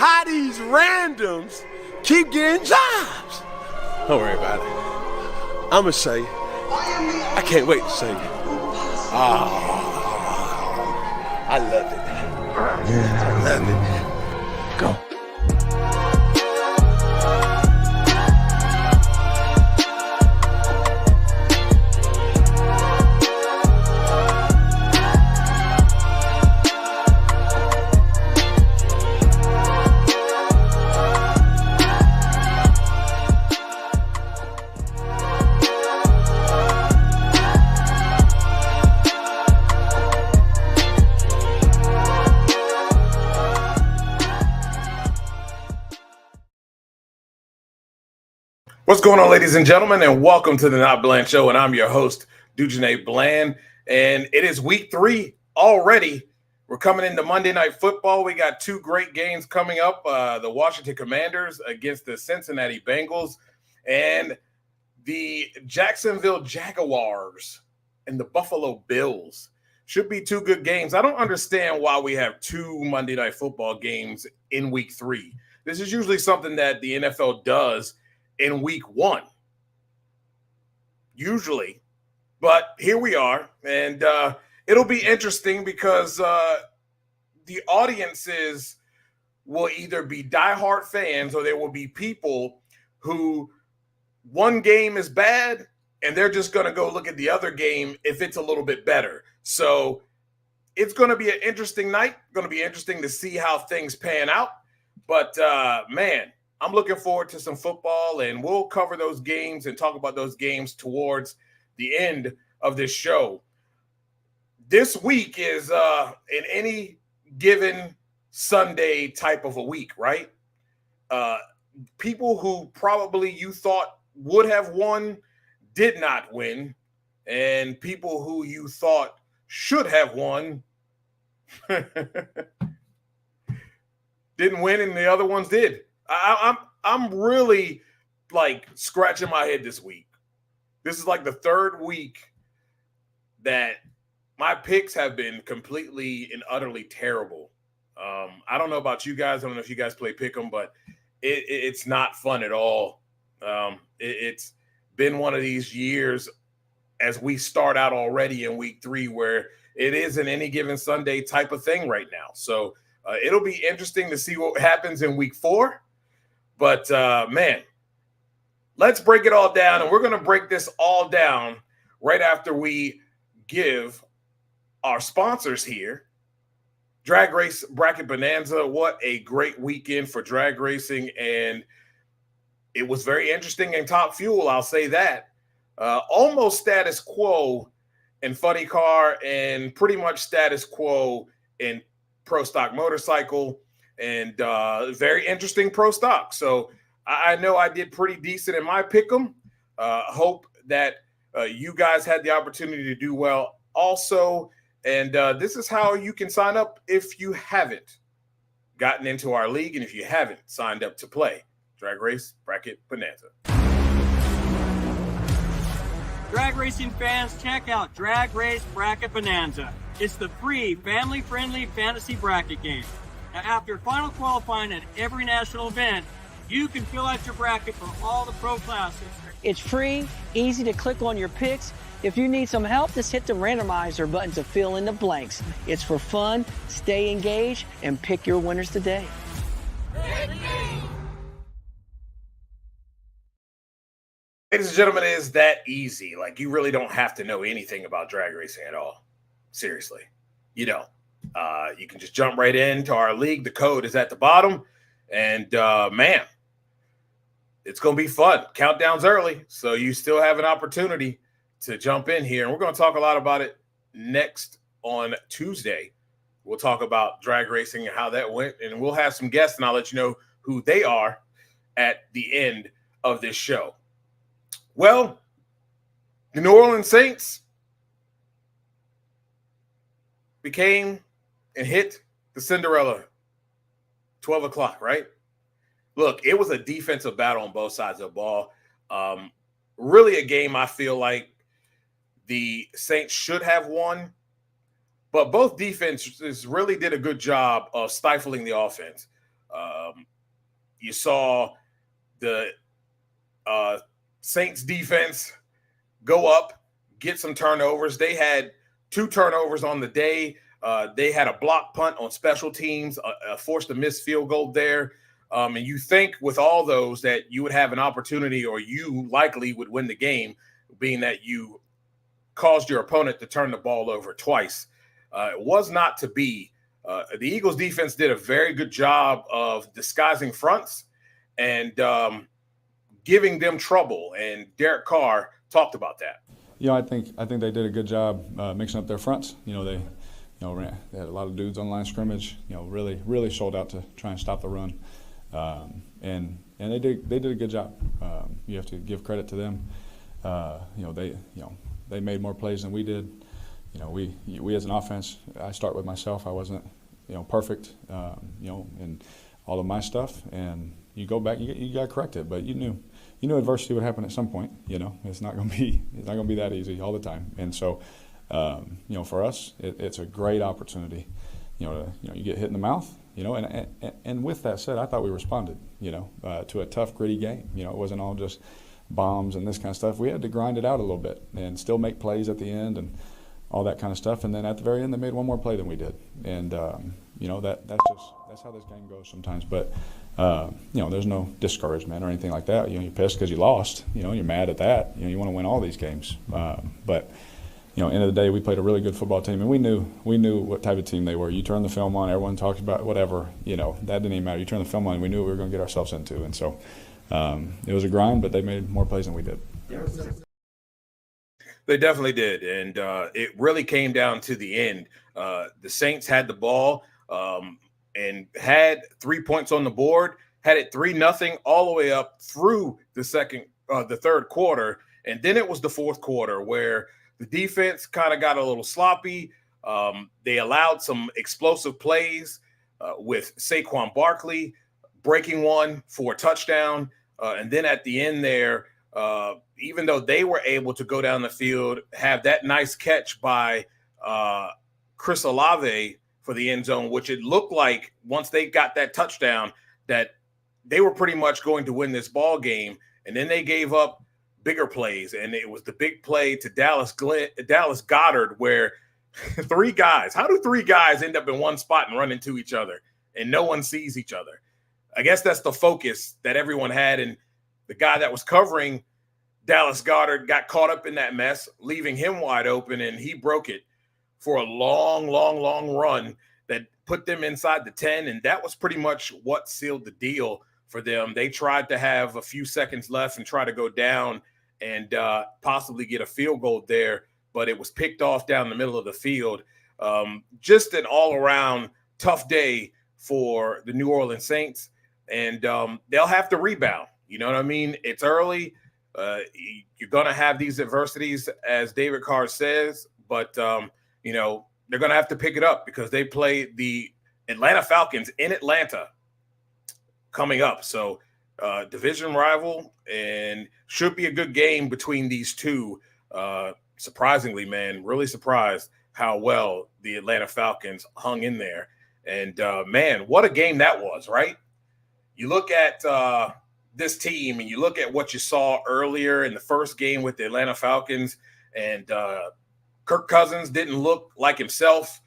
how these randoms keep getting jobs. Don't worry about it. I'ma say, I can't wait to say it. I love it. I love it. Go. What's going on, ladies and gentlemen, and welcome to the NotBland Show, and I'm your host, Dujane Bland, and it is week 3 already. We're coming into Monday Night Football. We got 2 great games coming up, the Washington Commanders against the Cincinnati Bengals, and the Jacksonville Jaguars and the Buffalo Bills. Should be 2 good games. I don't understand why we have 2 Monday Night Football games in week 3. This is usually something that the NFL does in week 1, usually, but here we are, and it'll be interesting because the audiences will either be diehard fans or there will be people who one game is bad and they're just going to go look at the other game if it's a little bit better. So it's going to be an interesting night. Going to be interesting to see how things pan out, but man, I'm looking forward to some football, and we'll cover those games and talk about those games towards the end of this show. This week is in any given Sunday type of a week, right? People who probably you thought would have won did not win, and people who you thought should have won didn't win, and the other ones did. I'm really like scratching my head this week. This is like the 3rd week that my picks have been completely and utterly terrible. I don't know about you guys. I don't know if you guys play pick'em, but it's not fun at all. It's been one of these years as we start out already in week 3 where it is an any given Sunday type of thing right now. So it'll be interesting to see what happens in week 4. But, man, let's break it all down, and we're going to break this all down right after we give our sponsors here. Drag Race Bracket Bonanza, what a great weekend for drag racing, and it was very interesting in Top Fuel, I'll say that. Almost status quo in Funny Car and pretty much status quo in Pro Stock Motorcycle. And very interesting pro stock. So I know I did pretty decent in my pick'em. Hope that you guys had the opportunity to do well also. And this is how you can sign up if you haven't gotten into our league and if you haven't signed up to play Drag Race Bracket Bonanza. Drag racing fans, check out Drag Race Bracket Bonanza. It's the free, family-friendly fantasy bracket game. Now, after final qualifying at every national event, you can fill out your bracket for all the pro classes. It's free, easy to click on your picks. If you need some help, just hit the randomizer button to fill in the blanks. It's for fun, stay engaged, and pick your winners today. Ladies and gentlemen, it is that easy. Like, you really don't have to know anything about drag racing at all. Seriously, you don't. You can just jump right into our league. The code is at the bottom. And, man, it's going to be fun. Countdown's early, so you still have an opportunity to jump in here. And we're going to talk a lot about it next on Tuesday. We'll talk about drag racing and how that went. And we'll have some guests, and I'll let you know who they are at the end of this show. Well, the New Orleans Saints became and hit the Cinderella 12 o'clock, right? Look, it was a defensive battle on both sides of the ball. Really a game I feel like the Saints should have won, but both defenses really did a good job of stifling the offense. You saw the Saints defense go up, get some turnovers. They had 2 turnovers on the day. They had a block punt on special teams, forced a missed field goal there. And you think with all those that you would have an opportunity, or you likely would win the game, being that you caused your opponent to turn the ball over twice. It was not to be. The Eagles defense did a very good job of disguising fronts and giving them trouble. And Derek Carr talked about that. I think they did a good job mixing up their fronts. They had a lot of dudes on line scrimmage. Really sold out to try and stop the run, and they did a good job. You have to give credit to them. They made more plays than we did. We as an offense, I start with myself. I wasn't perfect, in all of my stuff, and you go back, you got to correct it. But you knew adversity would happen at some point. It's not going to be that easy all the time. And so, for us, it's a great opportunity. You get hit in the mouth. And with that said, I thought we responded. To a tough, gritty game. It wasn't all just bombs and this kind of stuff. We had to grind it out a little bit and still make plays at the end and all that kind of stuff. And then at the very end, they made one more play than we did. And that's how this game goes sometimes. But there's no discouragement or anything like that. You're pissed because you lost. You're mad at that. You want to win all these games. But end of the day, we played a really good football team, and we knew what type of team they were. You turn the film on, everyone talks about whatever. That didn't even matter. You turn the film on, and we knew what we were going to get ourselves into. And so it was a grind, but they made more plays than we did. They definitely did, and it really came down to the end. The Saints had the ball and had 3 points on the board, had it 3-0 all the way up through the third quarter, and then it was the fourth quarter where the defense kind of got a little sloppy. They allowed some explosive plays with Saquon Barkley breaking one for a touchdown, and then at the end there, even though they were able to go down the field, have that nice catch by Chris Olave for the end zone, which it looked like once they got that touchdown that they were pretty much going to win this ball game. And then they gave up bigger plays, and it was the big play to Dallas Goedert where 3 guys – how do 3 guys end up in one spot and run into each other and no one sees each other? I guess that's the focus that everyone had, and the guy that was covering Dallas Goedert got caught up in that mess, leaving him wide open, and he broke it for a long run that put them inside the 10, and that was pretty much what sealed the deal for them. They tried to have a few seconds left and try to go down and possibly get a field goal there, but it was picked off down the middle of the field. Just an all-around tough day for the New Orleans Saints, and they'll have to rebound. You know what I mean? It's early. You're going to have these adversities, as David Carr says, but, they're going to have to pick it up because they play the Atlanta Falcons in Atlanta coming up. So division rival, and should be a good game between these two. Surprisingly, man, really surprised how well the Atlanta Falcons hung in there. And, man, what a game that was, right? You look at this team and you look at what you saw earlier in the first game with the Atlanta Falcons, and Kirk Cousins didn't look like himself,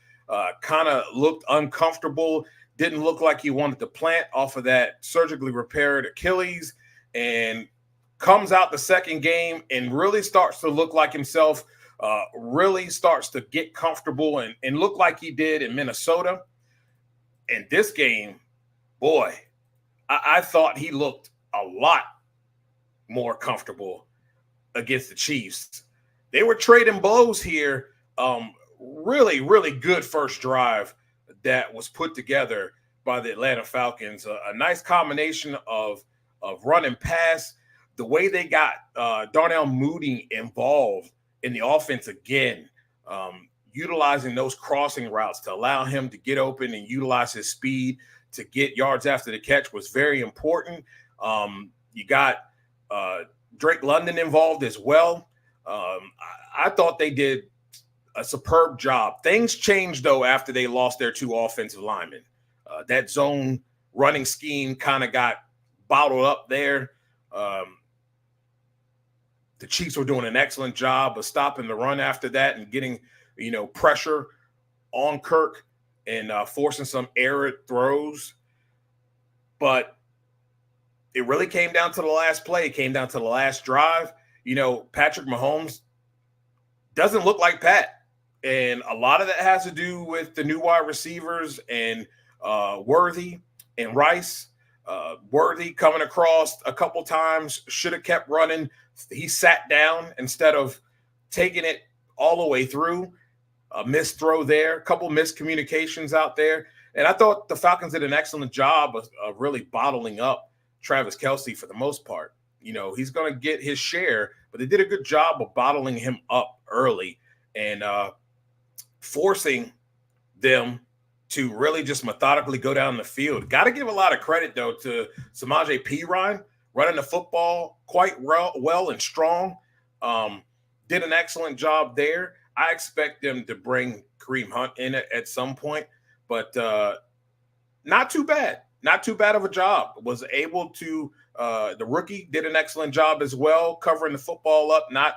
kind of looked uncomfortable, didn't look like he wanted to plant off of that surgically repaired Achilles, and comes out the second game and really starts to look like himself, really starts to get comfortable and look like he did in Minnesota. And this game, boy, I thought he looked a lot more comfortable against the Chiefs. They were trading blows here. Really, really good first drive that was put together by the Atlanta Falcons. A nice combination of run and pass. The way they got Darnell Mooney involved in the offense again, utilizing those crossing routes to allow him to get open and utilize his speed to get yards after the catch was very important. You got Drake London involved as well. I thought they did a superb job. Things changed, though, after they lost their 2 offensive linemen. That zone running scheme kind of got bottled up there. The Chiefs were doing an excellent job of stopping the run after that and getting, pressure on Kirk and forcing some errant throws. But it really came down to the last play. It came down to the last drive. Patrick Mahomes doesn't look like Pat. And a lot of that has to do with the new wide receivers and Worthy and Rice. Worthy coming across a couple times, should have kept running. He sat down instead of taking it all the way through. A missed throw there, a couple miscommunications out there. And I thought the Falcons did an excellent job of really bottling up Travis Kelce for the most part. He's going to get his share, but they did a good job of bottling him up early and forcing them to really just methodically go down the field. Got to give a lot of credit, though, to Samaje Perine running the football quite well and strong. Did an excellent job there. I expect them to bring Kareem Hunt in at some point, but not too bad. Not too bad of a job. Was able to the rookie did an excellent job as well, covering the football up, not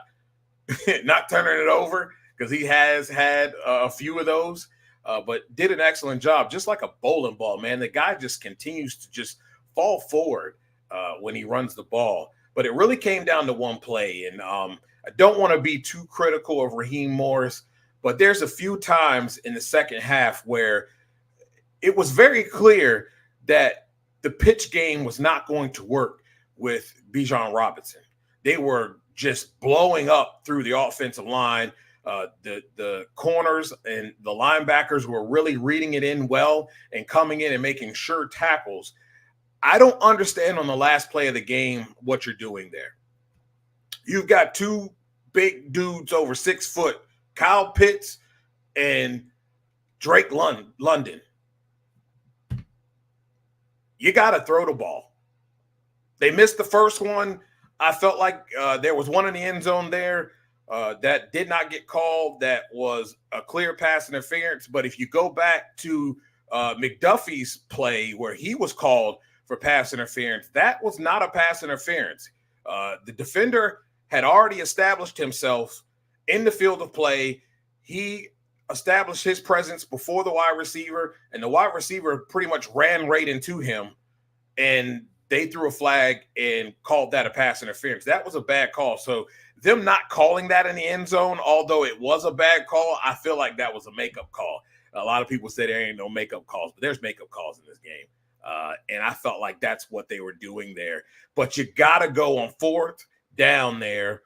turning it over, because he has had a few of those, but did an excellent job, just like a bowling ball, man. The guy just continues to just fall forward when he runs the ball. But it really came down to one play, and I don't want to be too critical of Raheem Morris, but there's a few times in the second half where it was very clear that the pitch game was not going to work with Bijan Robinson. They were just blowing up through the offensive line. The corners and the linebackers were really reading it in well and coming in and making sure tackles. I don't understand on the last play of the game what you're doing there. You've got two big dudes over 6 foot, Kyle Pitts and Drake London. You got to throw the ball. They missed the first one. I felt like there was one in the end zone there that did not get called. That was a clear pass interference. But if you go back to McDuffie's play where he was called for pass interference, that was not a pass interference. The defender had already established himself in the field of play. He established his presence before the wide receiver, and the wide receiver pretty much ran right into him, and they threw a flag and called that a pass interference. That was a bad call. So them not calling that in the end zone, although it was a bad call, I feel like that was a makeup call. A lot of people say there ain't no makeup calls, but there's makeup calls in this game. And I felt like that's what they were doing there. But you got to go on fourth down there.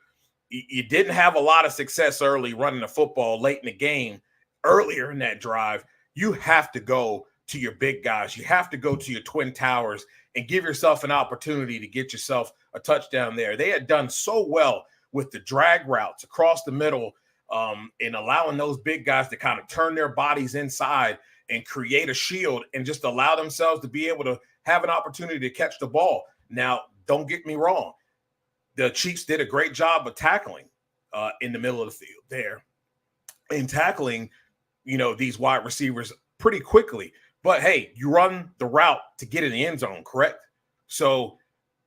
You didn't have a lot of success early running the football late in the game. Earlier in that drive, you have to go to your big guys. You have to go to your twin towers and give yourself an opportunity to get yourself a touchdown there. They had done so well with the drag routes across the middle and allowing those big guys to kind of turn their bodies inside and create a shield and just allow themselves to be able to have an opportunity to catch the ball. Now, don't get me wrong. The Chiefs did a great job of tackling in the middle of the field there and tackling, these wide receivers pretty quickly. But, hey, you run the route to get in the end zone, correct? So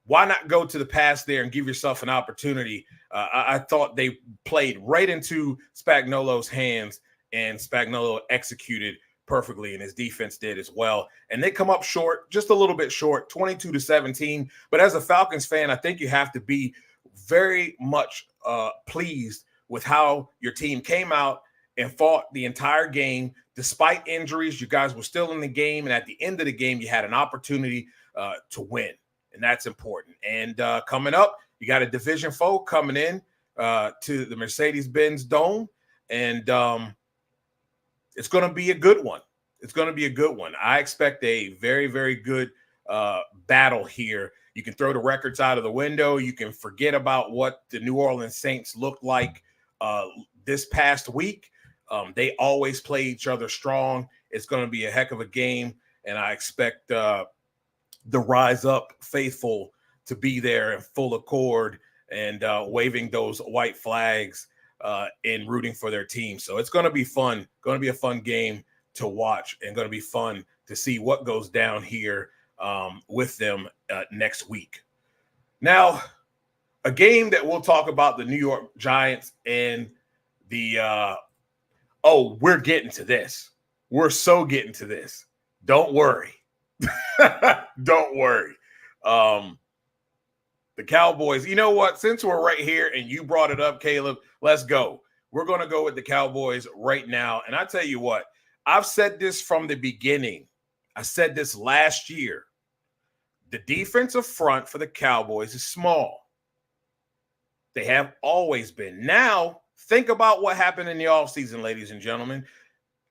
why not go to the pass there and give yourself an opportunity? I thought they played right into Spagnuolo's hands, and Spagnuolo executed perfectly, and his defense did as well. And they come up short, just a little bit short, 22-17. But as a Falcons fan, I think you have to be very much pleased with how your team came out and fought the entire game. Despite injuries, you guys were still in the game. And at the end of the game, you had an opportunity to win. And that's important. And coming up, you got a division foe coming in to the Mercedes-Benz Dome. And it's going to be a good one. It's going to be a good one. I expect a very, very good battle here. You can throw the records out of the window. You can forget about what the New Orleans Saints looked like this past week. They always play each other strong. It's going to be a heck of a game, and I expect the Rise Up faithful to be there in full accord and waving those white flags and rooting for their team. So it's going to be fun. Going to be a fun game to watch, and going to be fun to see what goes down here with them next week. Now, a game that we'll talk about, the New York Giants and the we're getting to this. We're so getting to this. Don't worry. Don't worry. The Cowboys, you know what? Since we're right here and you brought it up, Caleb, let's go. We're going to go with the Cowboys right now. And I tell you what, I've said this from the beginning. I said this last year. The defensive front for the Cowboys is small. They have always been. Now, think about what happened in the offseason, ladies and gentlemen.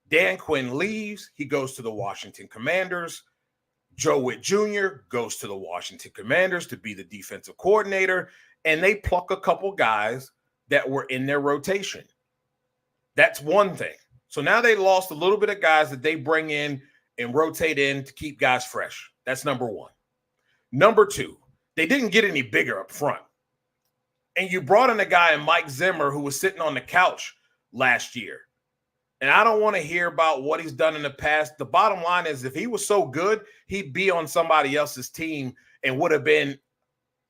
Dan Quinn leaves. He goes to the Washington Commanders. Joe Witt Jr. goes to the Washington Commanders to be the defensive coordinator, and they pluck a couple guys that were in their rotation. That's one thing. So now they lost a little bit of guys that they bring in and rotate in to keep guys fresh. That's number one. Number two, they didn't get any bigger up front. And you brought in a guy in Mike Zimmer who was sitting on the couch last year. And I don't want to hear about what he's done in the past. The bottom line is if he was so good, he'd be on somebody else's team and would have been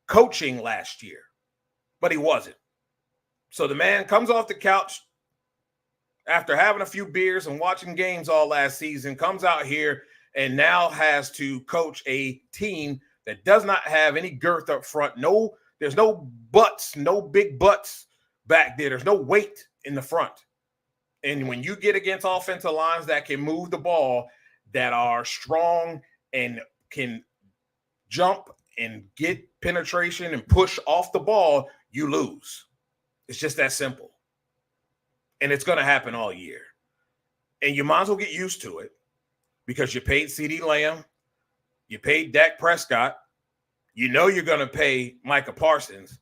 coaching last year. But he wasn't. So the man comes off the couch after having a few beers and watching games all last season, comes out here and now has to coach a team that does not have any girth up front. There's no butts, no big butts back there. There's no weight in the front. And when you get against offensive lines that can move the ball, that are strong and can jump and get penetration and push off the ball, you lose. It's just that simple. And it's going to happen all year. And you might as well get used to it because you paid CeeDee Lamb, you paid Dak Prescott, you know you're going to pay Micah Parsons.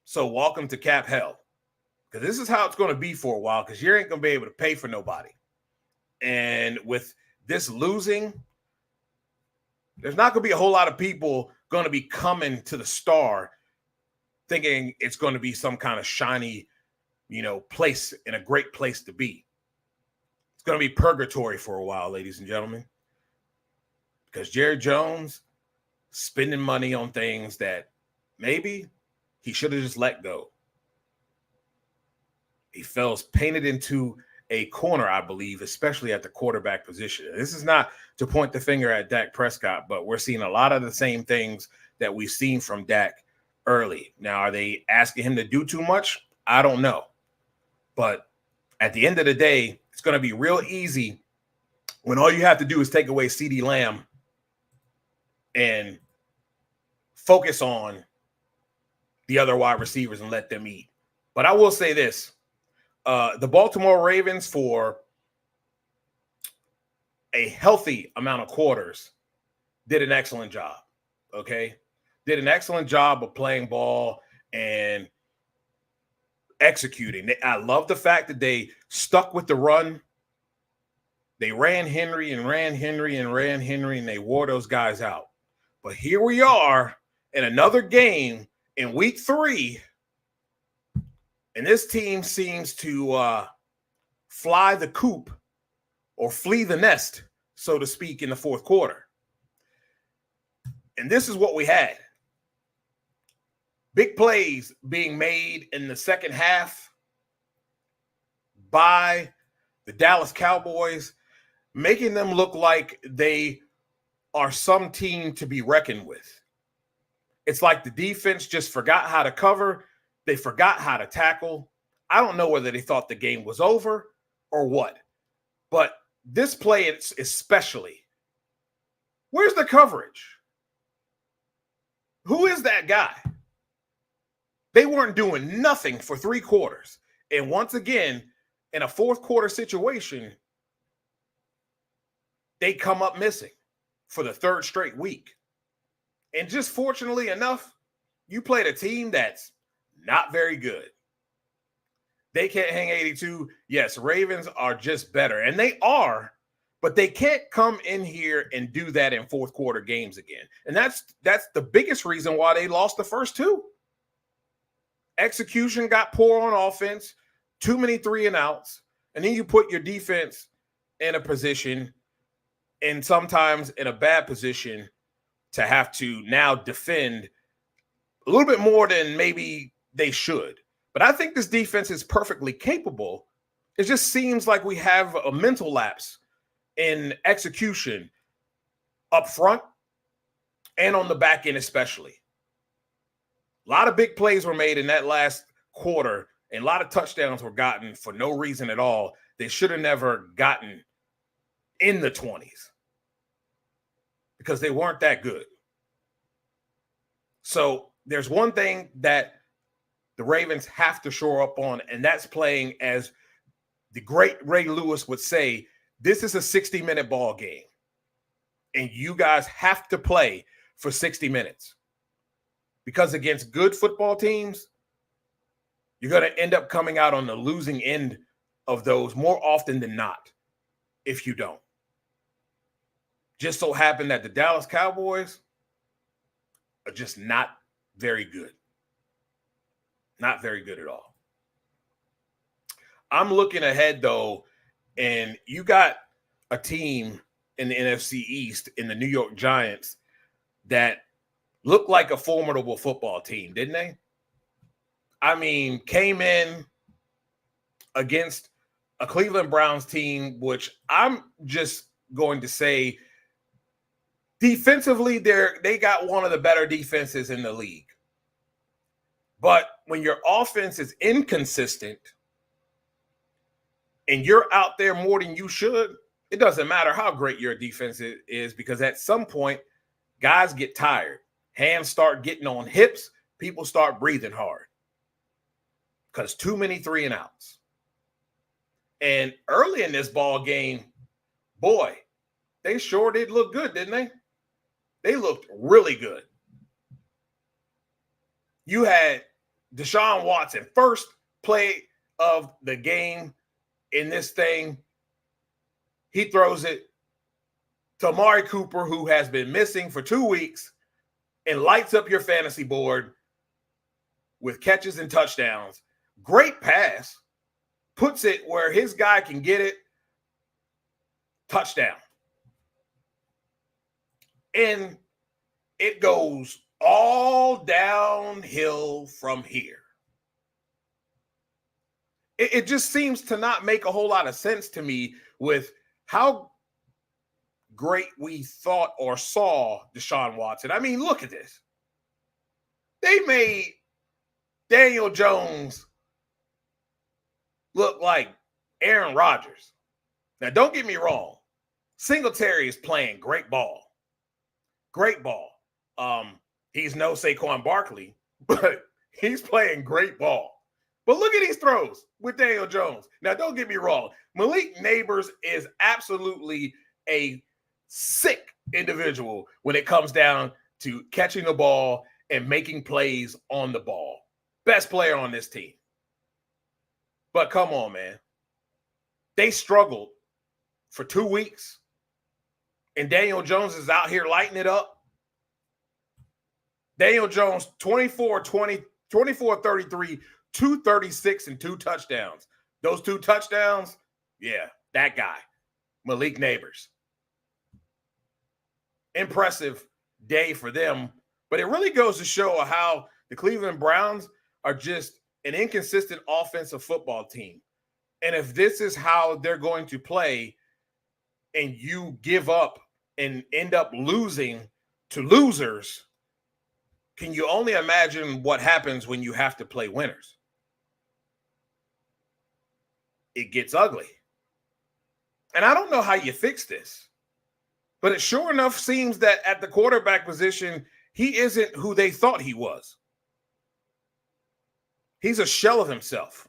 So welcome to cap hell. Because this is how it's going to be for a while because you ain't going to be able to pay for nobody. And with this losing, there's not going to be a whole lot of people going to be coming to the Star thinking it's going to be some kind of shiny, place and a great place to be. It's going to be purgatory for a while, ladies and gentlemen. Because Jerry Jones spending money on things that maybe he should have just let go. He feels painted into a corner, I believe, especially at the quarterback position. This is not to point the finger at Dak Prescott, but we're seeing a lot of the same things that we've seen from Dak early. Now, are they asking him to do too much? I don't know. But at the end of the day, it's going to be real easy when all you have to do is take away CeeDee Lamb and focus on the other wide receivers and let them eat. But I will say this. The Baltimore Ravens, for a healthy amount of quarters, did an excellent job, okay? Did an excellent job of playing ball and executing. I love the fact that they stuck with the run. They ran Henry and ran Henry and ran Henry, and they wore those guys out. But here we are in another game in week 3, and this team seems to fly the coop or flee the nest, so to speak, in the fourth quarter. And this is what we had. Big plays being made in the second half by the Dallas Cowboys, making them look like they are some team to be reckoned with. It's like the defense just forgot how to cover. They forgot how to tackle. I don't know whether they thought the game was over or what. But this play especially, where's the coverage? Who is that guy? They weren't doing nothing for 3 quarters. And once again, in a fourth quarter situation, they come up missing for the 3rd straight week. And just fortunately enough, you played a team that's not very good. They can't hang 82. Yes, Ravens are just better. And they are, but they can't come in here and do that in fourth quarter games again. And that's the biggest reason why they lost the first 2. Execution got poor on offense, too many 3 and outs, and then you put your defense in a position and sometimes in a bad position to have to now defend a little bit more than maybe they should. But I think this defense is perfectly capable. It just seems like we have a mental lapse in execution up front and on the back end especially. A lot of big plays were made in that last quarter, and a lot of touchdowns were gotten for no reason at all. They should have never gotten in the 20s because they weren't that good. So there's one thing that the Ravens have to shore up on, and that's playing, as the great Ray Lewis would say, this is a 60-minute ball game, and you guys have to play for 60 minutes. Because against good football teams, you're going to end up coming out on the losing end of those more often than not if you don't. Just so happened that the Dallas Cowboys are just not very good. Not very good at all. I'm looking ahead, though, and you got a team in the NFC East in the New York Giants that looked like a formidable football team, didn't they? I mean, came in against a Cleveland Browns team, which I'm just going to say defensively, they got one of the better defenses in the league. But when your offense is inconsistent and you're out there more than you should, it doesn't matter how great your defense is, because at some point, guys get tired. Hands start getting on hips. People start breathing hard because too many 3-and-outs. And early in this ball game, boy, they sure did look good, didn't they? They looked really good. You had Deshaun Watson, first play of the game in this thing. He throws it to Amari Cooper, who has been missing for 2 weeks, and lights up your fantasy board with catches and touchdowns. Great pass. Puts it where his guy can get it. Touchdown. And it goes all downhill from here. It just seems to not make a whole lot of sense to me with how great we thought or saw Deshaun Watson. I mean, look at this. They made Daniel Jones look like Aaron Rodgers. Now, don't get me wrong. Singletary is playing great ball. Great ball. He's no Saquon Barkley, but he's playing great ball. But look at these throws with Daniel Jones. Now, don't get me wrong. Malik Neighbors is absolutely a sick individual when it comes down to catching the ball and making plays on the ball. Best player on this team. But come on, man. They struggled for 2 weeks, and Daniel Jones is out here lighting it up. Daniel Jones, 24-33, 236, and 2 touchdowns. Those 2 touchdowns, yeah, that guy, Malik Neighbors. Impressive day for them, but it really goes to show how the Cleveland Browns are just an inconsistent offensive football team. And if this is how they're going to play and you give up and end up losing to losers, can you only imagine what happens when you have to play winners? It gets ugly. And I don't know how you fix this, but it sure enough seems that at the quarterback position, he isn't who they thought he was. He's a shell of himself.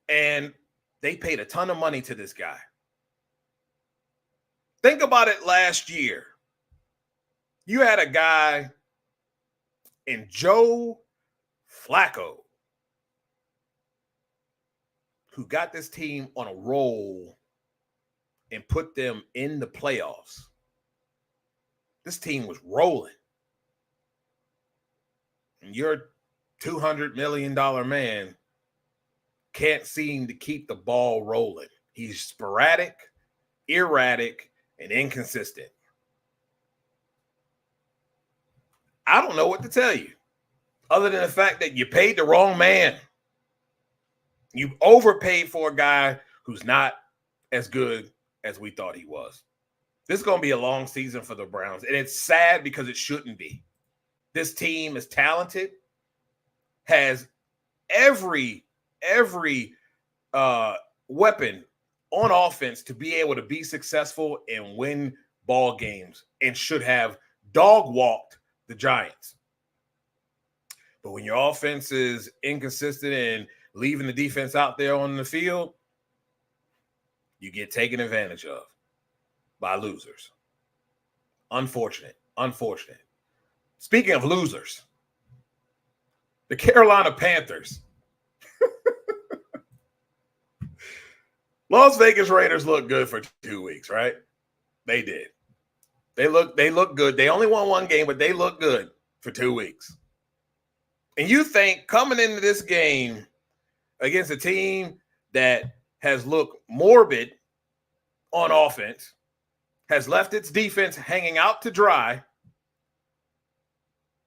And they paid a ton of money to this guy. Think about it last year. You had a guy in Joe Flacco who got this team on a roll and put them in the playoffs. This team was rolling. And your $200 million man can't seem to keep the ball rolling. He's sporadic, erratic, and inconsistent. I don't know what to tell you other than the fact that you paid the wrong man. You overpaid for a guy who's not as good as we thought he was. This is going to be a long season for the Browns, and it's sad because it shouldn't be. This team is talented, has every weapon on offense to be able to be successful and win ball games, and should have dog walked the Giants. But when your offense is inconsistent and leaving the defense out there on the field, you get taken advantage of by losers. Unfortunate. Speaking of losers, the Carolina Panthers. Las Vegas Raiders looked good for 2 weeks, right? They did. They look good. They only won one game, but they look good for 2 weeks. And you think coming into this game against a team that has looked morbid on offense, has left its defense hanging out to dry,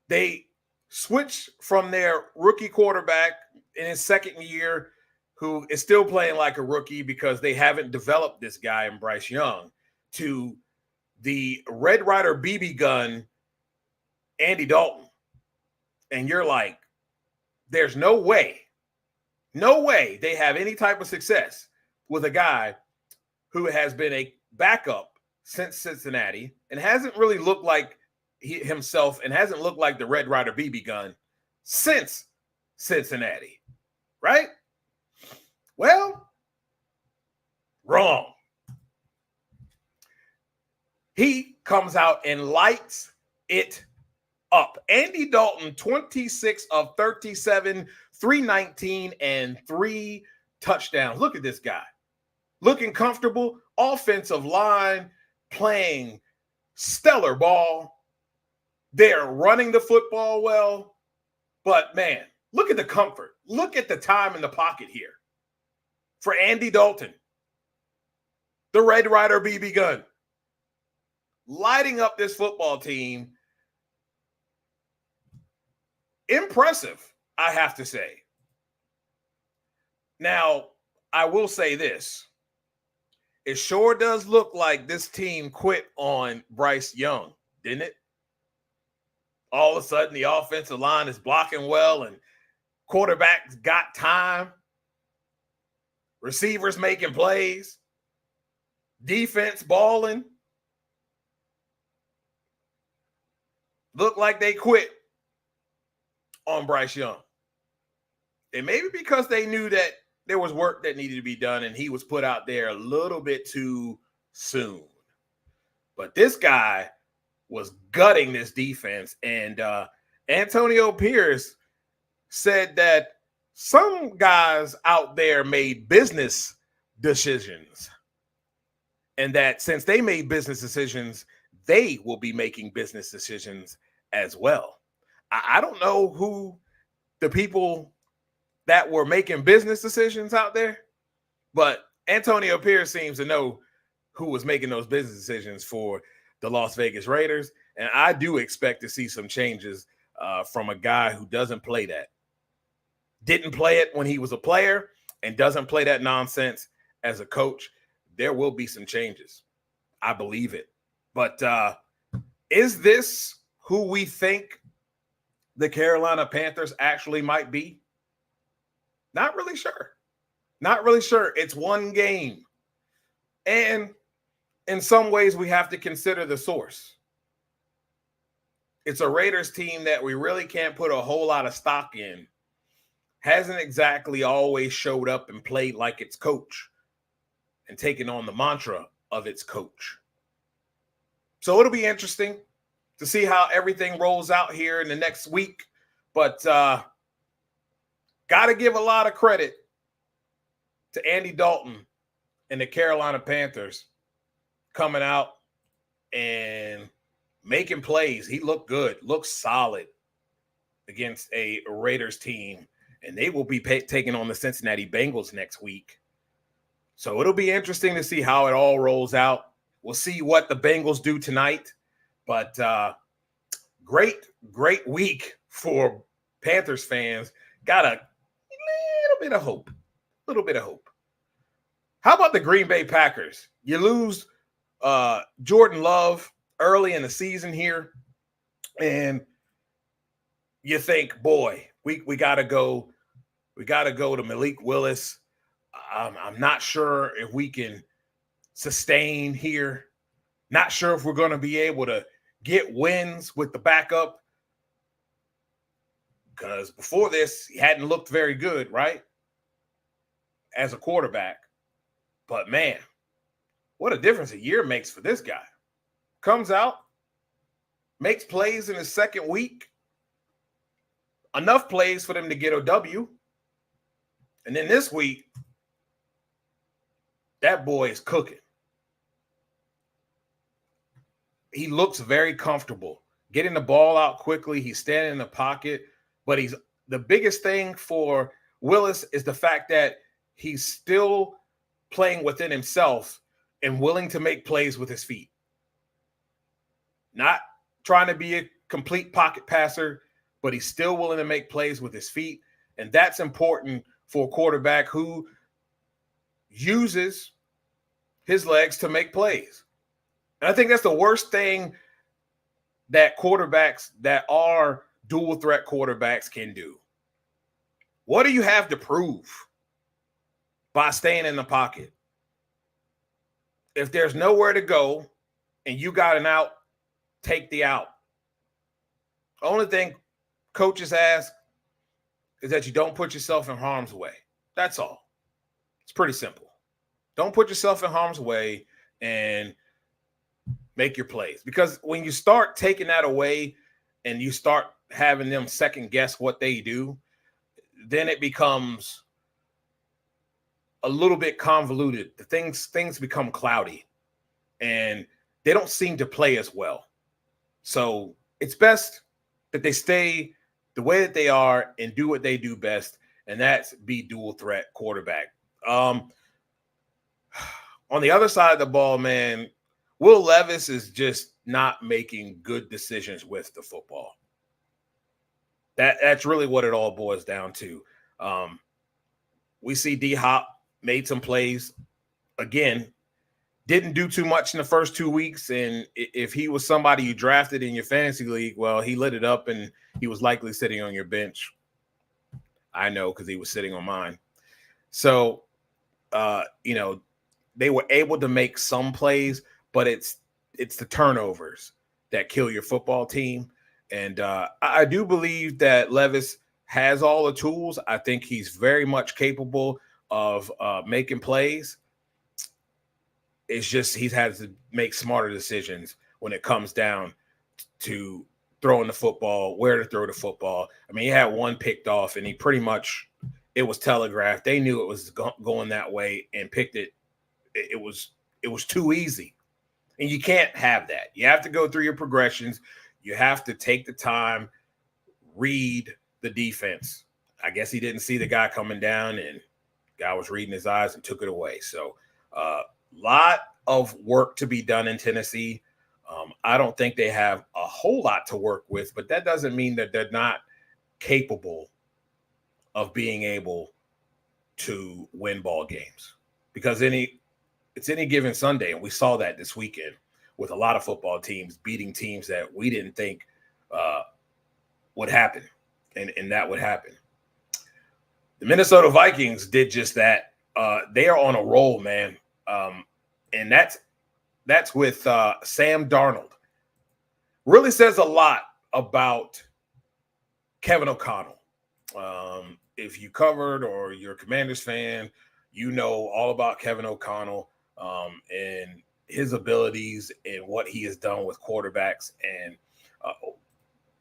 they switched from their rookie quarterback in his second year, who is still playing like a rookie because they haven't developed this guy in Bryce Young, to the Red Ryder BB gun, Andy Dalton. And you're like, there's no way they have any type of success with a guy who has been a backup since Cincinnati and hasn't really looked like himself and hasn't looked like the Red Ryder BB gun since Cincinnati, right? Well, wrong. He comes out and lights it up. Andy Dalton, 26 of 37, 319, and 3 touchdowns. Look at this guy. Looking comfortable. Offensive line playing stellar ball. They're running the football well. But, man, look at the comfort. Look at the time in the pocket here for Andy Dalton, the Red Ryder BB gun, lighting up this football team. Impressive, I have to say. Now, I will say this. It sure does look like this team quit on Bryce Young, didn't it? All of a sudden, the offensive line is blocking well and quarterbacks got time. Receivers making plays. Defense balling. Look like they quit on Bryce Young. And maybe because they knew that there was work that needed to be done and he was put out there a little bit too soon. But this guy was gutting this defense. And Antonio Pierce said that some guys out there made business decisions. And that since they made business decisions, they will be making business decisions as well. I don't know who the people that were making business decisions out there, but Antonio Pierce seems to know who was making those business decisions for the Las Vegas Raiders. And I do expect to see some changes from a guy who doesn't play that. Didn't play it when he was a player and doesn't play that nonsense as a coach. There will be some changes. I believe it. But is this who we think the Carolina Panthers actually might be? Not really sure. Not really sure. It's one game. And in some ways, we have to consider the source. It's a Raiders team that we really can't put a whole lot of stock in. Hasn't exactly always showed up and played like its coach and taken on the mantra of its coach. So it'll be interesting to see how everything rolls out here in the next week. But got to give a lot of credit to Andy Dalton and the Carolina Panthers coming out and making plays. He looked good, looked solid against a Raiders team. And they will be taking on the Cincinnati Bengals next week. So it'll be interesting to see how it all rolls out. We'll see what the Bengals do tonight. But great week for Panthers fans. Got a little bit of hope. How about the Green Bay Packers? You lose Jordan Love early in the season here, and you think, boy, we got to go. We got to go to Malik Willis. I'm not sure if we can sustain here. Not sure if we're going to be able to get wins with the backup, because before this, he hadn't looked very good, right, as a quarterback. But, man, what a difference a year makes for this guy. Comes out, makes plays in his second week, enough plays for them to get a W. And then this week, that boy is cooking. He looks very comfortable getting the ball out quickly. He's standing in the pocket, but the biggest thing for Willis is the fact that he's still playing within himself and willing to make plays with his feet. Not trying to be a complete pocket passer, but he's still willing to make plays with his feet. And that's important for a quarterback who uses his legs to make plays. And I think that's the worst thing that quarterbacks that are dual threat quarterbacks can do. What do you have to prove by staying in the pocket? If there's nowhere to go and you got an out, take the out. The only thing coaches ask is that you don't put yourself in harm's way. That's all. It's pretty simple. Don't put yourself in harm's way and make your plays. Because when you start taking that away and you start having them second guess what they do, then it becomes a little bit convoluted. The things become cloudy and they don't seem to play as well. So it's best that they stay the way that they are and do what they do best, and that's be dual threat quarterback. On the other side of the ball, man, Will Levis is just not making good decisions with the football. That's really what it all boils down to. We see D-Hop made some plays. Again, didn't do too much in the first 2 weeks, and if he was somebody you drafted in your fantasy league, well, he lit it up, and he was likely sitting on your bench. I know because he was sitting on mine. So, they were able to make some plays, but it's the turnovers that kill your football team. And I do believe that Levis has all the tools. I think he's very much capable of making plays. It's just he's had to make smarter decisions when it comes down to throwing the football, where to throw the football. I mean, he had one picked off, and he pretty much – it was telegraphed. They knew it was going that way and picked it. It was too easy. And you can't have that. You have to go through your progressions. You have to take the time, read the defense. I guess he didn't see the guy coming down, and the guy was reading his eyes and took it away. So lot of work to be done in Tennessee. I don't think they have a whole lot to work with, but that doesn't mean that they're not capable of being able to win ball games, because it's any given Sunday, and we saw that this weekend with a lot of football teams beating teams that we didn't think would happen, and that would happen. The Minnesota Vikings did just that. They are on a roll, man. And that's with Sam Darnold. Really says a lot about Kevin O'Connell. If you covered or you're a Commanders fan, you know all about Kevin O'Connell and his abilities and what he has done with quarterbacks. And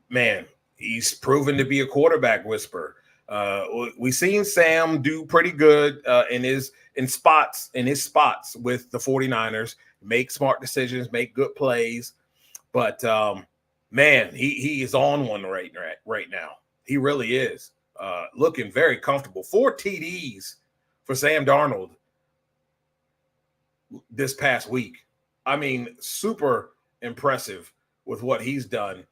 man, he's proven to be a quarterback whisperer. We've seen Sam do pretty good in his spots with the 49ers, make smart decisions, make good plays. But man, he is on one right now. He really is looking very comfortable. 4 TDs for Sam Darnold this past week. I mean, super impressive with what he's done.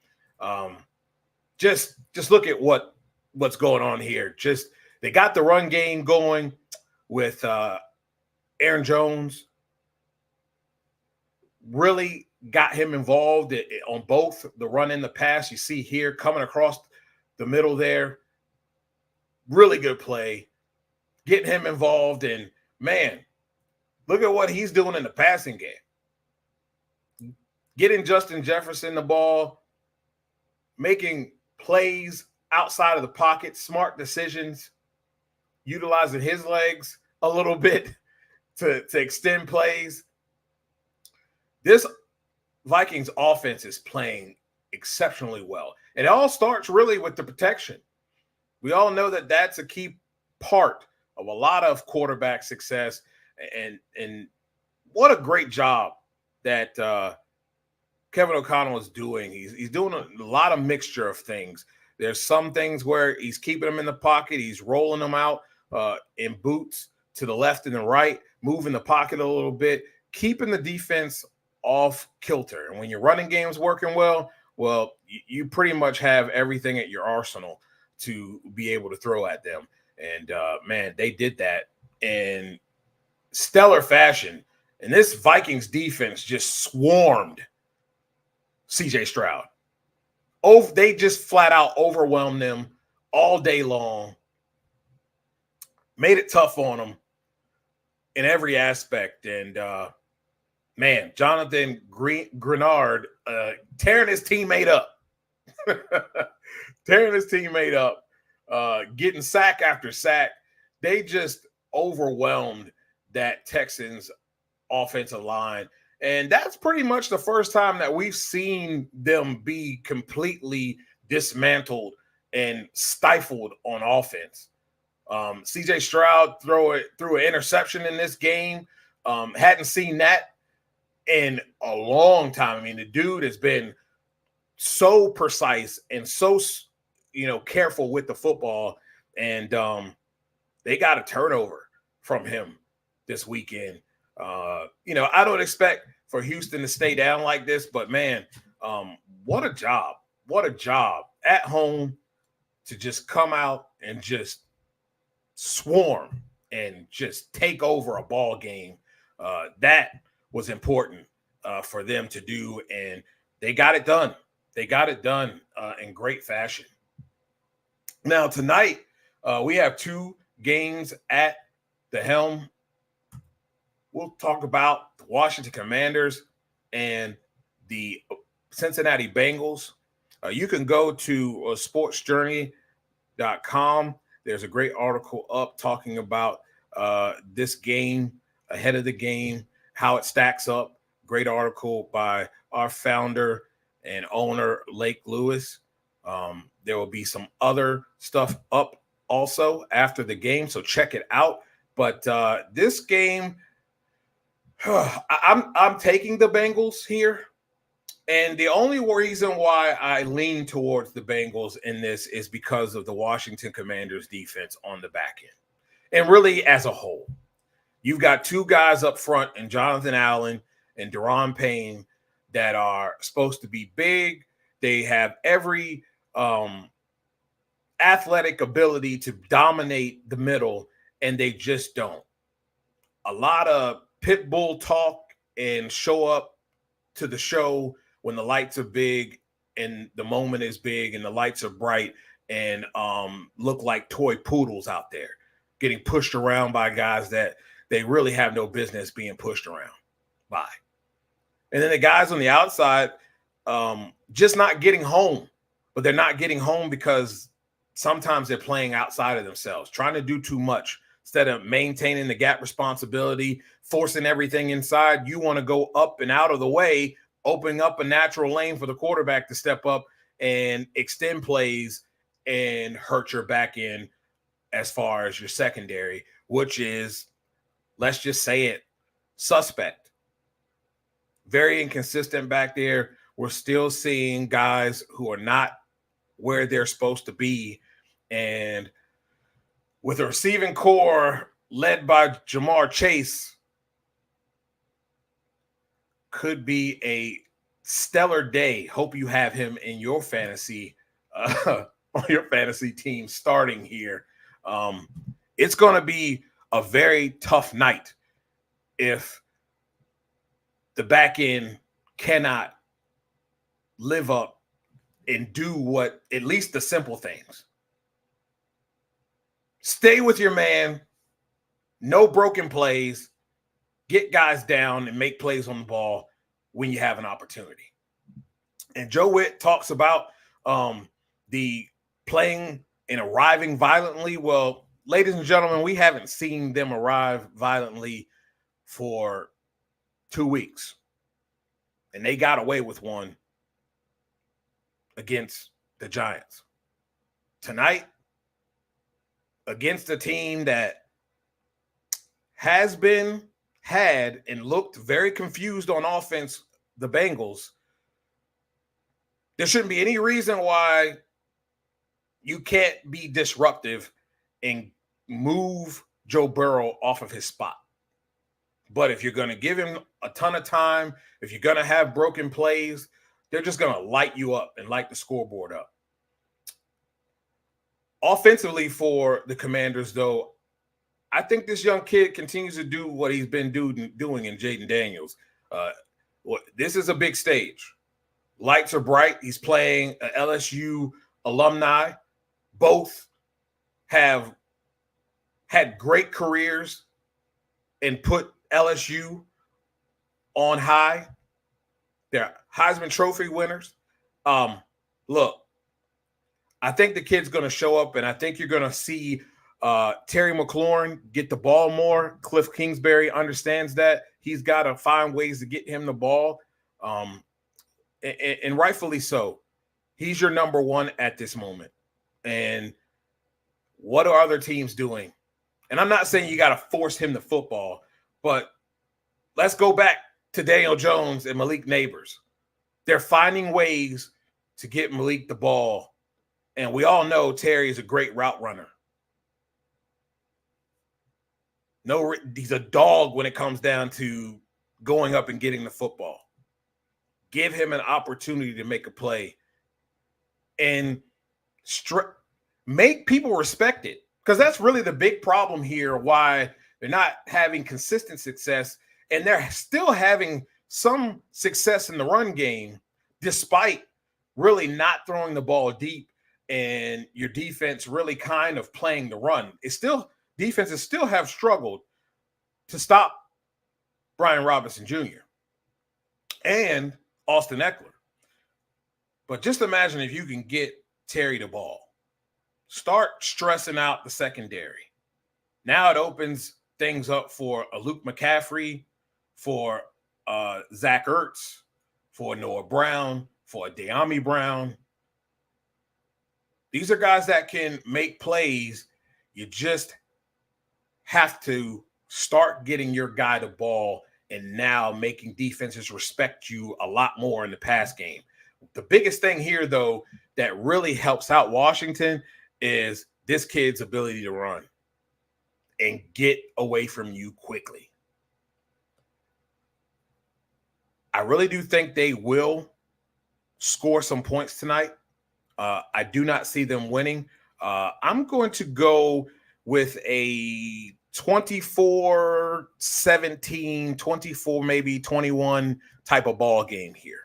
Just look at what's going on here. Just they got the run game going with Aaron Jones. Really got him involved on both the run and the pass. You see here coming across the middle there. Really good play. Getting him involved. And, man, look at what he's doing in the passing game. Getting Justin Jefferson the ball, making plays outside of the pocket, smart decisions, utilizing his legs a little bit to extend plays. This Vikings offense is playing exceptionally well. And it all starts really with the protection. We all know that that's a key part of a lot of quarterback success. And what a great job that Kevin O'Connell is doing. He's doing a lot of mixture of things. There's some things where he's keeping them in the pocket. He's rolling them out in boots to the left and the right, moving the pocket a little bit, keeping the defense off kilter. And when your running game's working well, you pretty much have everything at your arsenal to be able to throw at them. And, man, they did that in stellar fashion. And this Vikings defense just swarmed C.J. Stroud. They just flat out overwhelmed them all day long, made it tough on them in every aspect. And, man, Jonathan Grenard tearing his teammate up. Getting sack after sack. They just overwhelmed that Texans offensive line. And that's pretty much the first time that we've seen them be completely dismantled and stifled on offense. C.J. Stroud threw an interception in this game. Hadn't seen that in a long time. I mean, the dude has been so precise and so, careful with the football. And they got a turnover from him this weekend. I don't expect for Houston to stay down like this, but, man, what a job. What a job at home to just come out and just swarm and just take over a ball game. That was important for them to do, and they got it done. They got it done in great fashion. Now, tonight, we have two games at the helm. We'll talk about the Washington Commanders and the Cincinnati Bengals. You can go to sportsjourney.com. There's a great article up talking about this game, ahead of the game, how it stacks up. Great article by our founder and owner, Lake Lewis. There will be some other stuff up also after the game, so check it out. But this game, I'm taking the Bengals here. And the only reason why I lean towards the Bengals in this is because of the Washington Commanders defense on the back end. And really as a whole, you've got two guys up front in Jonathan Allen and Daron Payne that are supposed to be big. They have every athletic ability to dominate the middle, and they just don't. A lot of pit bull talk and show up to the show when the lights are big and the moment is big and the lights are bright and look like toy poodles out there getting pushed around by guys that they really have no business being pushed around by. And then the guys on the outside just not getting home, but they're not getting home because sometimes they're playing outside of themselves, trying to do too much. Instead of maintaining the gap responsibility, forcing everything inside, you want to go up and out of the way, opening up a natural lane for the quarterback to step up and extend plays and hurt your back end as far as your secondary, which is, let's just say it, suspect. Very inconsistent back there. We're still seeing guys who are not where they're supposed to be. And with a receiving core led by Jamar Chase, could be a stellar day. Hope you have him in your fantasy on your fantasy team starting here. It's going to be a very tough night if the back end cannot live up and do what, at least the simple things. Stay with your man. No broken plays. Get guys down and make plays on the ball when you have an opportunity. And Joe Witt talks about the playing and arriving violently. Well, ladies and gentlemen, we haven't seen them arrive violently for 2 weeks. And they got away with one against the Giants. Tonight, against a team that had and looked very confused on offense, the Bengals, there shouldn't be any reason why you can't be disruptive and move Joe Burrow off of his spot. But if you're going to give him a ton of time, if you're going to have broken plays, they're just going to light you up and light the scoreboard up. Offensively for the Commanders, though, I think this young kid continues to do what he's been doing in Jaden Daniels. This is a big stage. Lights are bright. He's playing an LSU alumni. Both have had great careers and put LSU on high. They're Heisman Trophy winners. Look, I think the kid's going to show up, and I think you're going to see Terry McLaurin get the ball more. Cliff Kingsbury understands that. He's got to find ways to get him the ball, and rightfully so. He's your number one at this moment. And what are other teams doing? And I'm not saying you got to force him the football, but let's go back to Daniel Jones and Malik Neighbors. They're finding ways to get Malik the ball. And we all know Terry is a great route runner. No, he's a dog when it comes down to going up and getting the football. Give him an opportunity to make a play and make people respect it. Because that's really the big problem here, why they're not having consistent success, and they're still having some success in the run game, despite really not throwing the ball deep and your defense really kind of playing the run. Defenses still have struggled to stop Brian Robinson Jr. and Austin Eckler. But just imagine if you can get Terry the ball. Start stressing out the secondary. Now it opens things up for a Luke McCaffrey, for Zach Ertz, for Noah Brown, for a De'Ami Brown. These are guys that can make plays. You just have to start getting your guy the ball and now making defenses respect you a lot more in the pass game. The biggest thing here, though, that really helps out Washington is this kid's ability to run and get away from you quickly. I really do think they will score some points tonight. I do not see them winning. I'm going to go with a 24-17, 24, maybe 21 type of ball game here.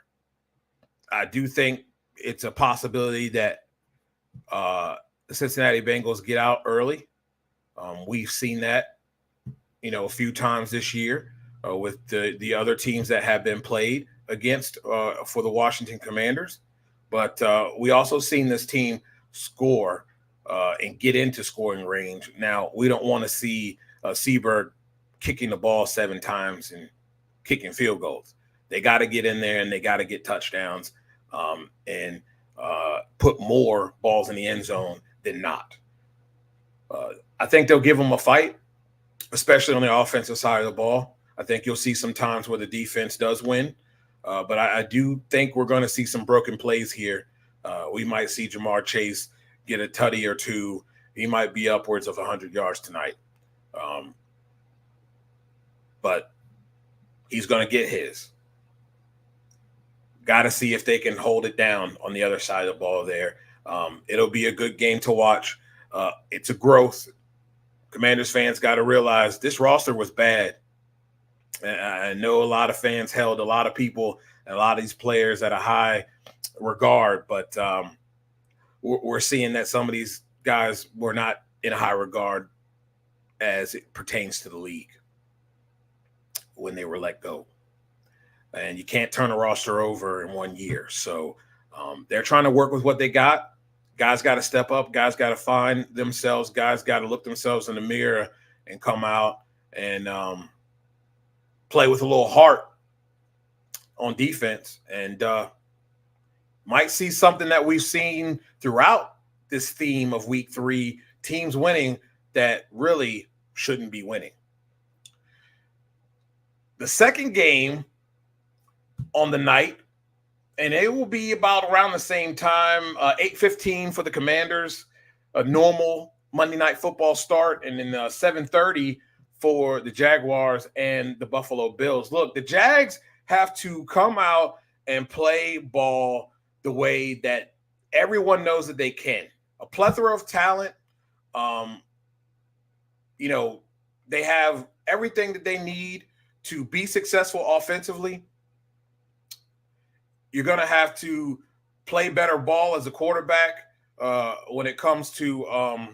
I do think it's a possibility that the Cincinnati Bengals get out early. We've seen that, a few times this year with the other teams that have been played against for the Washington Commanders. But we also seen this team score and get into scoring range. Now, we don't want to see Seaberg kicking the ball 7 times and kicking field goals. They got to get in there and they got to get touchdowns and put more balls in the end zone than not. I think they'll give them a fight, especially on the offensive side of the ball. I think you'll see some times where the defense does win. But I do think we're going to see some broken plays here. We might see Jamar Chase get a tutty or two. He might be upwards of 100 yards tonight. But he's going to get his. got to see if they can hold it down on the other side of the ball there. It'll be a good game to watch. It's a growth. Commanders fans got to realize this roster was bad. And I know a lot of fans held a lot of people and a lot of these players at a high regard, but we're seeing that some of these guys were not in a high regard as it pertains to the league when they were let go. And you can't turn a roster over in 1 year. So they're trying to work with what they got. Guys got to step up. Guys got to find themselves. Guys got to look themselves in the mirror and come out and play with a little heart on defense. And might see something that we've seen throughout this theme of week 3, teams winning that really shouldn't be winning. The second game on the night, and it will be about around the same time, 8:15 for the Commanders, a normal Monday Night Football start, and then 7:30 for the Jaguars and the Buffalo Bills. Look, the Jags have to come out and play ball the way that everyone knows that they can. A plethora of talent. They have everything that they need to be successful offensively. You're going to have to play better ball as a quarterback when it comes to why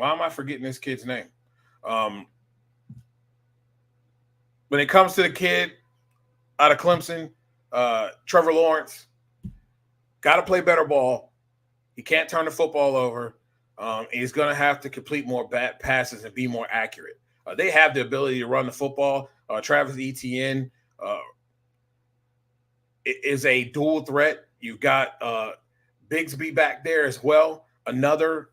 am I forgetting this kid's name? When it comes to the kid out of Clemson, Trevor Lawrence, got to play better ball. He can't turn the football over. He's going to have to complete more passes and be more accurate. They have the ability to run the football. Travis Etienne is a dual threat. You've got Bigsby back there as well, another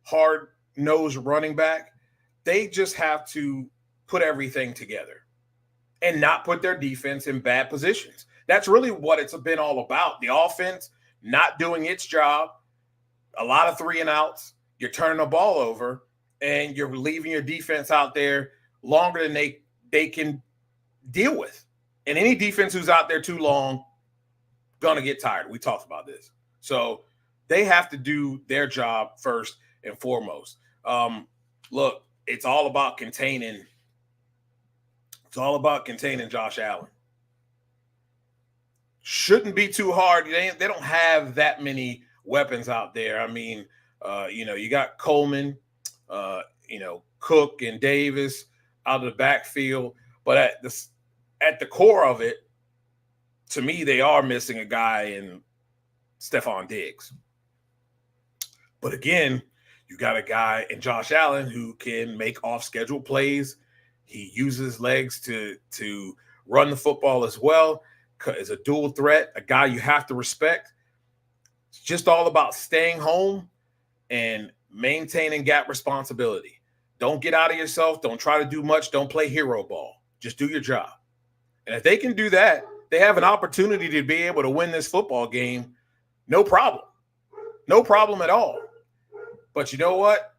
hard-nosed running back. They just have to put everything together and not put their defense in bad positions. That's really what it's been all about. The offense not doing its job, a lot of 3-and-outs. You're turning the ball over, and you're leaving your defense out there longer than they can deal with. And any defense who's out there too long, going to get tired. We talked about this. So they have to do their job first and foremost. Look, it's all about containing. It's all about containing Josh Allen. Shouldn't be too hard. They don't have that many weapons out there. I mean, you got Coleman, Cook and Davis out of the backfield. But at the core of it, to me, they are missing a guy in Stephon Diggs. But again, you got a guy in Josh Allen who can make off-schedule plays. He uses legs to run the football as well. Is a dual threat, a guy you have to respect. It's just all about staying home and maintaining gap responsibility. Don't get out of yourself. Don't try to do much. Don't play hero ball. Just do your job. And if they can do that, they have an opportunity to be able to win this football game. No problem. No problem at all. But you know what?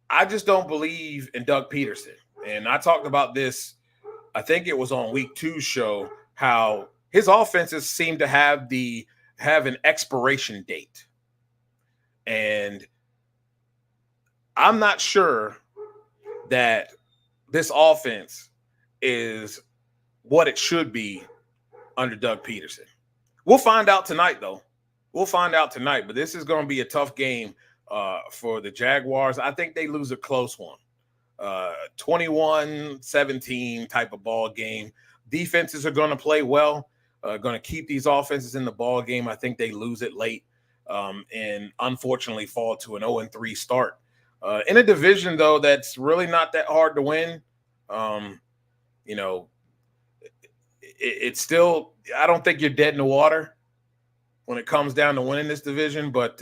I just don't believe in Doug Peterson. And I talked about this, I think it was on week 2's show, how his offenses seem to have an expiration date. And I'm not sure that this offense is what it should be under Doug Peterson. We'll find out tonight, though. We'll find out tonight. But this is going to be a tough game for the Jaguars. I think they lose a close one. 21-17 type of ball game. Defenses are going to play well, going to keep these offenses in the ball game. I think they lose it late and unfortunately fall to an 0-3 start. In a division, though, that's really not that hard to win. It's still – I don't think you're dead in the water when it comes down to winning this division, but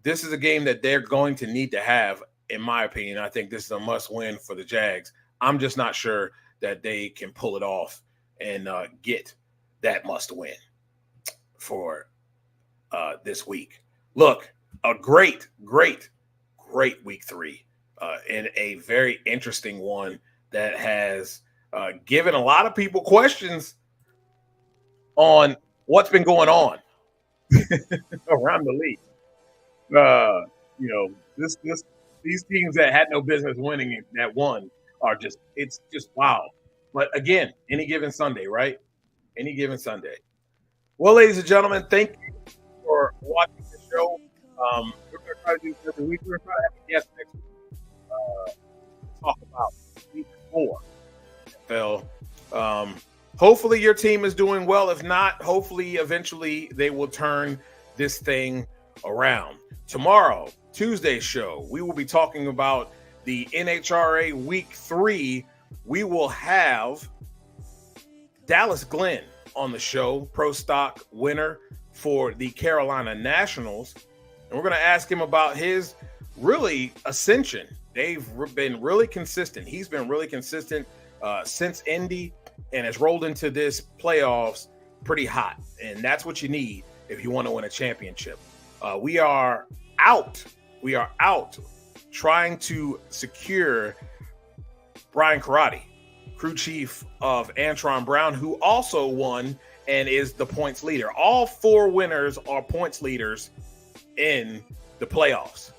this is a game that they're going to need to have, in my opinion. I think this is a must-win for the Jags. I'm just not sure that they can pull it off and get that must-win for this week. Look, a great week 3 and a very interesting one that has given a lot of people questions on what's been going on around the league. These teams that had no business winning it, that won, it's just wow. But again, any given Sunday, right? Any given Sunday. Well, ladies and gentlemen, thank you for watching the show. We're going to try to do this every week. We're going to try to have a guest next week to talk about week 4 NFL. Hopefully your team is doing well. If not, hopefully eventually they will turn this thing around. Tomorrow, Tuesday's show, we will be talking about the NHRA Week 3. We will have Dallas Glenn on the show, pro stock winner for the Carolina Nationals. And we're going to ask him about his really ascension. They've been really consistent. He's been really consistent since Indy and has rolled into this playoffs pretty hot. And that's what you need if you want to win a championship. We are out trying to secure Brian Karate, crew chief of Antron Brown, who also won and is the points leader. All 4 winners are points leaders in the playoffs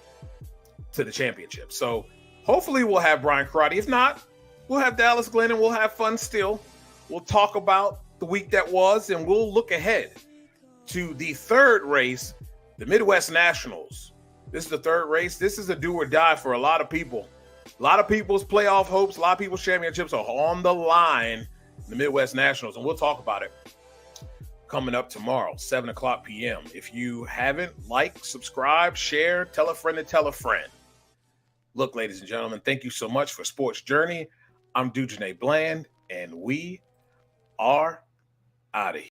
to the championship. So hopefully we'll have Brian Karate. If not, we'll have Dallas Glenn and we'll have fun still. We'll talk about the week that was and we'll look ahead to the 3rd race, the Midwest Nationals. This is the 3rd race. This is a do or die for a lot of people. A lot of people's playoff hopes, a lot of people's championships are on the line in the Midwest Nationals, and we'll talk about it coming up tomorrow, 7 o'clock p.m. If you haven't, like, subscribe, share, tell a friend to tell a friend. Look, ladies and gentlemen, thank you so much for Sports Journey. I'm Dujane Bland, and we are out of here.